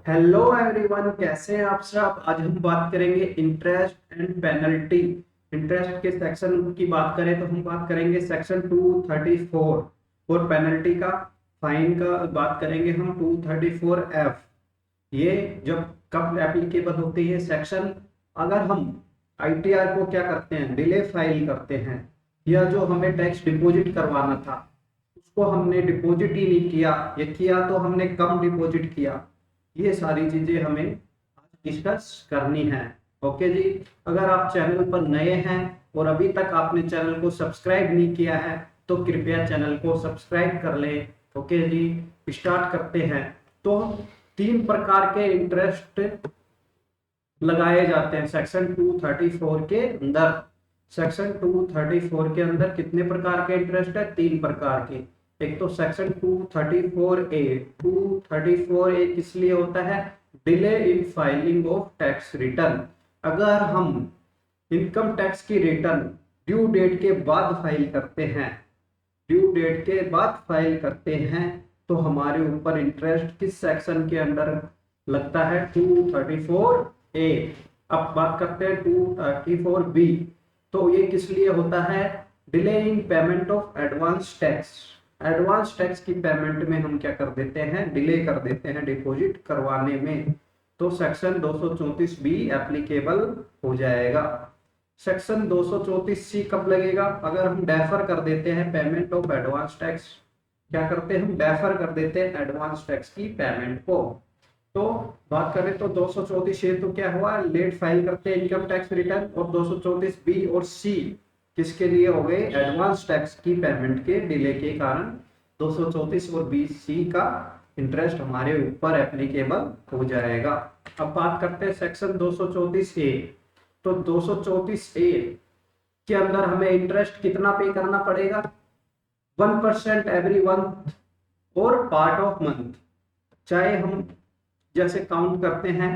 Hello everyone, कैसे हैं आप सब। आज हम बात करेंगे इंटरेस्ट एंड पेनल्टी। इंटरेस्ट के सेक्शन की बात करें तो हम बात करेंगे सेक्शन 234 और पेनल्टी का फाइन का बात करेंगे हम 234F। ये जब कब एप्लीकेबल होती है सेक्शन, अगर हम आईटीआर को क्या करते हैं, डिले फाइल करते हैं, या जो हमें टैक्स डिपॉजिट करवाना था उसको हमने डिपॉजिट ही नहीं किया, या किया तो हमने कम डिपॉजिट किया। ये सारी चीजें हमें आज डिस्कस करनी है। ओके जी। अगर आप चैनल पर नए हैं और अभी तक आपने चैनल को सब्सक्राइब नहीं किया है तो कृपया चैनल को सब्सक्राइब कर लें। ओके जी, स्टार्ट करते हैं। तो तीन प्रकार के इंटरेस्ट लगाए जाते हैं सेक्शन 234 के अंदर। सेक्शन 234 के अंदर कितने प्रकार के इंटरेस्ट है? तीन प्रकार के। एक तो सेक्शन 234A। 234A किस लिए होता है? Delay in filing of tax return. अगर हम इनकम टैक्स की रिटर्न ड्यू डेट के बाद फाइल करते हैं, ड्यू डेट के बाद फाइल करते हैं, तो हमारे ऊपर इंटरेस्ट किस सेक्शन के अंडर लगता है? 234A। अब बात करते हैं 234B। तो ये किस लिए होता है? Delay in payment of advance tax. Advance tax की पेमेंट में हम क्या कर देते हैं? डिले कर देते हैं डिपॉजिट करवाने में। तो सेक्शन 234B एप्लीकेबल हो जाएगा। सेक्शन 234C कब लगेगा? अगर हम डेफर कर देते हैं पेमेंट ऑफ एडवांस टैक्स। क्या करते हैं? हम डेफर कर देते हैं एडवांस टैक्स की पेमेंट को। तो बात करें तो 234A तो क्या हुआ? लेट फाइल करते हैं इनकम टैक्स रिटर्न। और 234B और C किसके लिए हो गए? एडवांस टैक्स की पेमेंट के डिले के कारण 234 और 20C का इंटरेस्ट हमारे ऊपर एप्लीकेबल हो जाएगा। अब बात करते हैं सेक्शन 234A। तो 234A के अंदर हमें इंटरेस्ट कितना पे करना पड़ेगा? 1% एवरी मंथ और पार्ट ऑफ मंथ। चाहे हम जैसे काउंट करते हैं,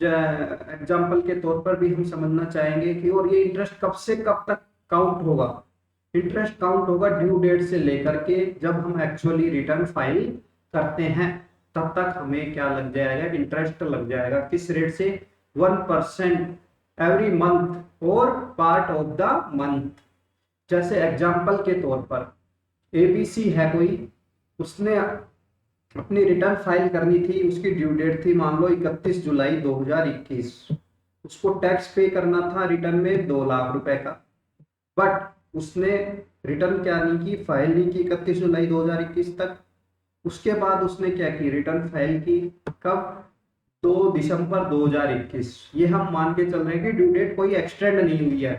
एग्जाम्पल के तौर पर भी हम समझना चाहेंगे कि और ये इंटरेस्ट कब से कब तक काउंट होगा? इंटरेस्ट काउंट होगा ड्यू डेट से लेकर के जब हम एक्चुअली रिटर्न फाइल करते हैं, तब तक हमें क्या लग जाएगा? इंटरेस्ट लग जाएगा। किस रेट से? 1% एवरी मंथ और पार्ट ऑफ द मंथ। जैसे एग्जाम्पल के तौर पर एबीसी है कोई, उसने अपनी रिटर्न फाइल करनी थी, उसकी ड्यू डेट थी मान लो 31 जुलाई 2021। उसको टैक्स पे करना था रिटर्न में 2 लाख रुपए का। बट उसने रिटर्न क्या नहीं की, फाइल नहीं की 31 जुलाई 2021 तक। उसके बाद उसने क्या की? रिटर्न फाइल की। कब? 2 दिसंबर 2021। ये हम मान के चल रहे हैं कि ड्यू डेट कोई एक्सटेंड नहीं हुई है।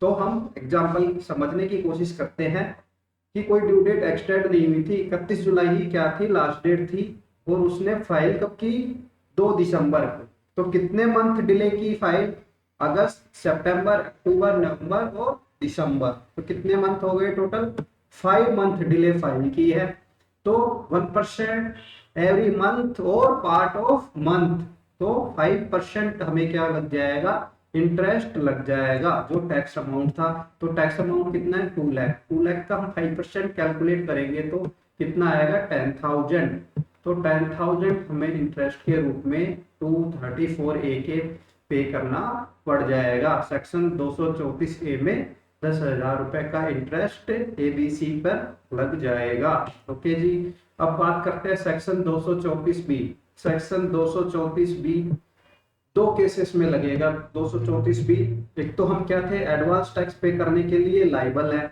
तो हम एग्जाम्पल समझने की कोशिश करते हैं कि कोई ड्यू डेट एक्सटेंड नहीं हुई थी। 31 जुलाई ही क्या थी? लास्ट डेट थी। और उसने फाइल कब की? 2 दिसंबर को। तो कितने मंथ डिले की फाइल? अगस्त, सितंबर, अक्टूबर, नवंबर और दिसंबर। तो कितने मंथ हो गए टोटल? 5 मंथ डिले फाइल की है। तो 1% एवरी मंथ और पार्ट ऑफ मंथ। तो 5% हमें क्या लग जाएगा? इंटरेस्ट लग जाएगा जो टैक्स अमाउंट था। तो टैक्स अमाउंट कितना है? 2 लाख। 2 लाख का हम 5% कैलकुलेट करेंगे तो कितना आएगा? 10,000। तो 10,000 हमें इंटरेस्ट के रूप में 234A के पे करना पड़ जाएगा। सेक्शन 234A में 10,000 रुपए का इंटरेस्ट एबीसी पर लग जाएगा। ओके जी। अब बात करते हैं सेक्शन 234B। सेक्शन 234B दो केसेस में लगेगा 234B। एक तो हम क्या थे? एडवांस टैक्स पे करने के लिए लाइबल है,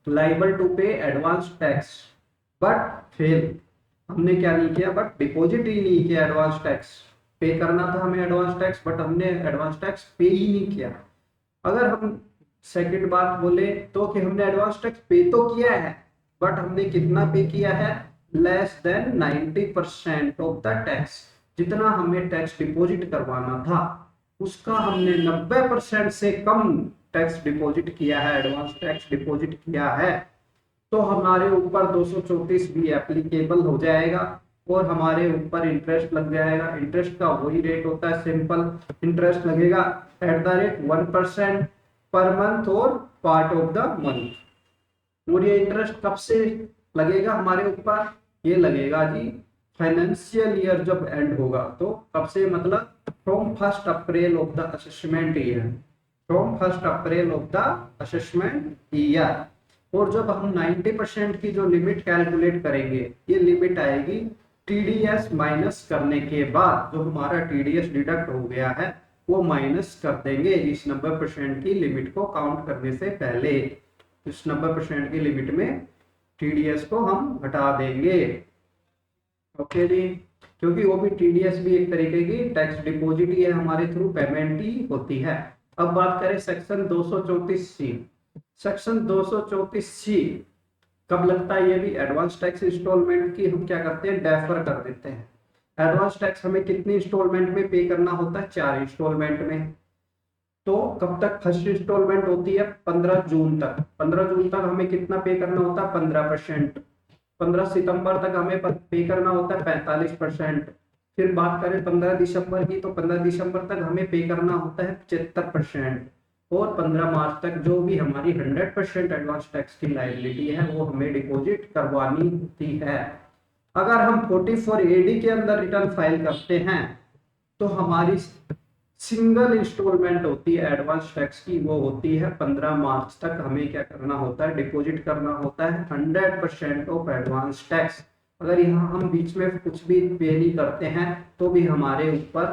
लाइबल टू पे एडवांस टैक्स। बट फेल, हमने क्या नहीं किया? बट डिपॉजिट ही नहीं किया। एडवांस टैक्स पे करना था हमें, एडवांस टैक्स, बट हमने एडवांस टैक्स पे ही नहीं किया। अगर हम सेकंड बात बोले तो कि हमने एडवांस टैक्स पे तो किया है, बट हमने कितना पे किया है? Less than 90% of the tax. जितना हमें टैक्स डिपॉजिट करवाना था उसका हमने 90% से कम टैक्स डिपॉजिट किया है, एडवांस टैक्स डिपॉजिट किया है। तो हमारे ऊपर 234B एप्लीकेबल हो जाएगा और हमारे ऊपर इंटरेस्ट लग जाएगा। इंटरेस्ट का वही रेट होता है, सिंपल इंटरेस्ट लगेगा at the rate 1% per month और पार्ट ऑफ द मंथ। और ये इंटरेस्ट कब से लगेगा हमारे ऊपर? ये लगेगा जी फाइनेंशियल ईयर जब एंड होगा तो कब से, मतलब from 1 April of the assessment year, from 1 April of the assessment year. और जब हम 90% की जो लिमिट कैलकुलेट करेंगे, ये लिमिट आएगी टीडीएस माइनस करने के बाद। जो हमारा टीडीएस डिडक्ट हो गया है वो माइनस कर देंगे इस 90% की लिमिट को काउंट करने से पहले। इस 90% की लिमिट में टीडीएस को हम हटा देंगे। ओके जी, क्योंकि वो भी टीडीएस भी एक तरीके की टैक्स डिपॉजिट ही है, हमारे थ्रू पेमेंट ही होती है। अब बात करें सेक्शन 234C। सेक्शन 234C कब लगता है? ये भी एडवांस टैक्स इंस्टॉलमेंट की हम क्या करते हैं, डेफर कर देते हैं। एडवांस टैक्स हमें कितनी इंस्टॉलमेंट में पे करना होता है? 4 इंस्टॉलमेंट में। तो कब तक फर्स्ट इंस्टॉलमेंट होती है? 15 जून तक। 15 जून तक हमें कितना पे करना होता है? 15%। 15 सितंबर तक हमें पे करना होता है 45%। फिर बात करें 15 दिसंबर की, तो 15 दिसंबर तक हमें पे करना होता है 75%। और 15 मार्च तक जो भी हमारी 100% एडवांस टैक्स की लायबिलिटी है वो हमें डिपॉजिट करवानी होती है। अगर हम 44AD के अंदर रिटर्न फाइल करते हैं तो हमारी सिंगल इंस्टॉलमेंट होती है एडवांस टैक्स की, वो होती है 15 मार्च तक। हमें क्या करना होता है? डिपॉजिट करना होता है 100% ऑफ एडवांस टैक्स। अगर यहाँ हम बीच में कुछ भी पे नहीं करते हैं तो भी हमारे ऊपर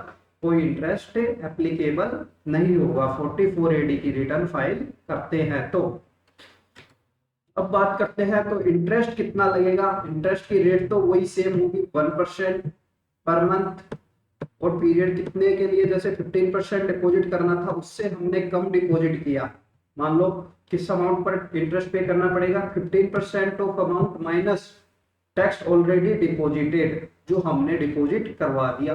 कोई इंटरेस्ट एप्लीकेबल नहीं होगा 44AD की रिटर्न फाइल करते हैं तो। अब बात करते हैं तो इंटरेस्ट कितना लगेगा। इंटरेस्ट की रेट तो वही सेम होगी 1% पर मंथ। और पीरियड कितने के लिए? जैसे 15% डिपॉजिट करना था उससे हमने कम डिपॉजिट किया, मान लो किस अमाउंट पर इंटरेस्ट पे करना पड़ेगा? 15% of amount minus tax already deposited, जो हमने डिपॉजिट करवा दिया।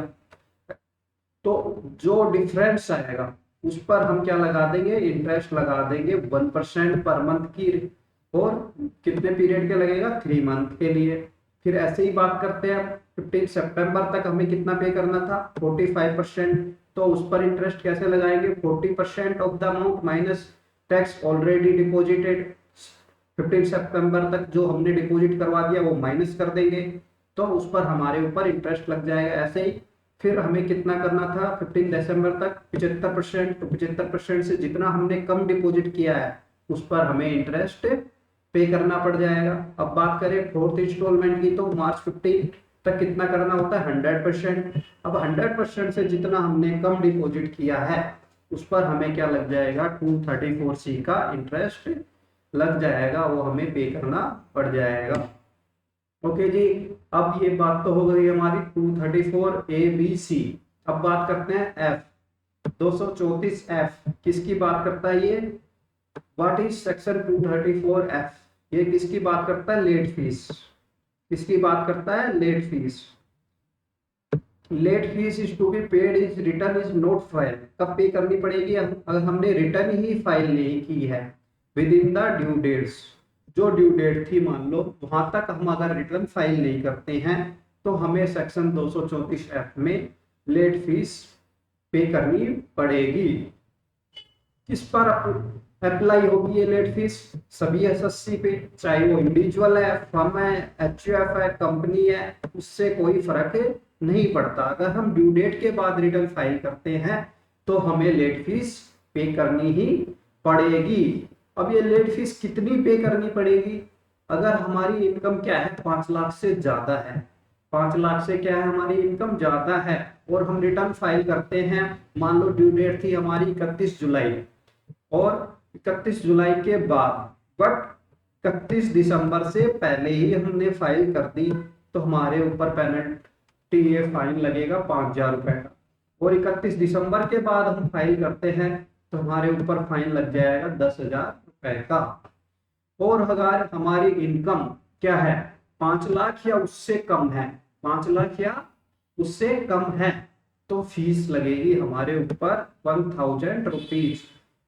तो जो डिफरेंस आएगा उस पर हम क्या लगा देंगे? इंटरेस्ट लगा देंगे 1% पर मंथ की। और कितने पीरियड के लगेगा? 3 मंथ के लिए। फिर ऐसे ही बात करते हैं 15 सितंबर तक हमें कितना पे करना था? 45%। तो उस पर इंटरेस्ट कैसे लगाएंगे? 40% of the amount minus tax already deposited. 15 सितंबर तक जो हमने डिपॉजिट करवा दिया वो माइनस कर देंगे, तो उस पर हमारे ऊपर इंटरेस्ट लग जाएगा। ऐसे ही फिर हमें कितना करना था 15 दिसंबर तक? 75%। तो 75% से जितना हमने कम डिपॉजिट किया है उस पर हमें इंटरेस्ट पे करना पड़ जाएगा। अब बात करें फोर्थ इंस्टॉलमेंट की, तो मार्च 15 तक कितना करना होता है? 100%। अब 100% से जितना हमने कम डिपॉजिट किया है उस पर हमें क्या लग जाएगा? 234C का इंटरेस्ट लग जाएगा, वो हमें पे करना पड़ जाएगा। ओके जी, अब ये बात तो हो गई हमारी 234ABC। अब बात करते हैं F। 234F किसकी बात करता है ये? What is section 234F? ये किसकी बात करता है? Late fees. किसकी बात करता है? Late fees. Late fees is to be paid is return is not file. कब पे करनी पड़ेगी? अगर हमने रिटर्न ही फाइल नहीं की है within the due dates. जो ड्यू डेट थी मान लो वहां तक हम अगर रिटर्न फाइल नहीं करते हैं तो हमें सेक्शन 234F में लेट फीस पे करनी पड़ेगी। किस पर अप्लाई होगी ये लेट फीस? सभी एसएससी पे, चाहे वो इंडिविजुअल है, फर्म है, एचयूएफ है, कंपनी है, उससे कोई फर्क नहीं पड़ता। अगर हम ड्यू डेट के बाद रिटर्न फाइल करते हैं तो हमें लेट फीस पे करनी ही पड़ेगी। अब ये लेट फीस कितनी पे करनी पड़ेगी? अगर हमारी इनकम क्या है? 5 लाख से ज्यादा है। 5 लाख से क्या है? हमारी इनकम ज्यादा है और हम रिटर्न फाइल करते हैं, मान लो ड्यू डेट थी हमारी 31 जुलाई, और 31 जुलाई के बाद बट 31 दिसंबर से पहले ही हमने फाइल कर दी तो हमारे ऊपर पेनल्टी ये फाइन लगेगा 5,000 रुपए का। और 31 दिसंबर के बाद हम फाइल करते हैं तो हमारे ऊपर फाइन लग जाएगा 10,000 रुपए का। और अगर हमारी इनकम क्या है? 5 लाख या उससे कम है, 5 लाख या उससे कम है, तो फीस लगेगी हमारे ऊपर 1,000 रुपीज।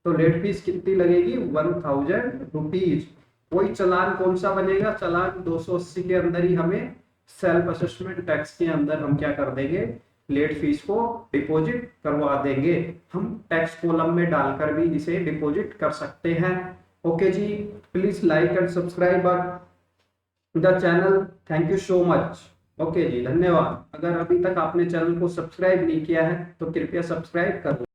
तो लेट फीस कितनी लगेगी? 1,000 रुपीज। वही चालान कौन सा बनेगा? चालान 280 के अंदर ही हमें सेल्फ असेसमेंट टैक्स के अंदर हम क्या कर देंगे? लेट फीस को डिपॉजिट करवा देंगे। हम टैक्स कॉलम में डालकर भी इसे डिपॉजिट कर सकते हैं। ओके जी, please like and subscribe the channel. Thank you so much. Okay जी, धन्यवाद। अगर अभी तक आपने चैनल को सब्सक्राइब नहीं किया है तो कृपया सब्सक्राइब कर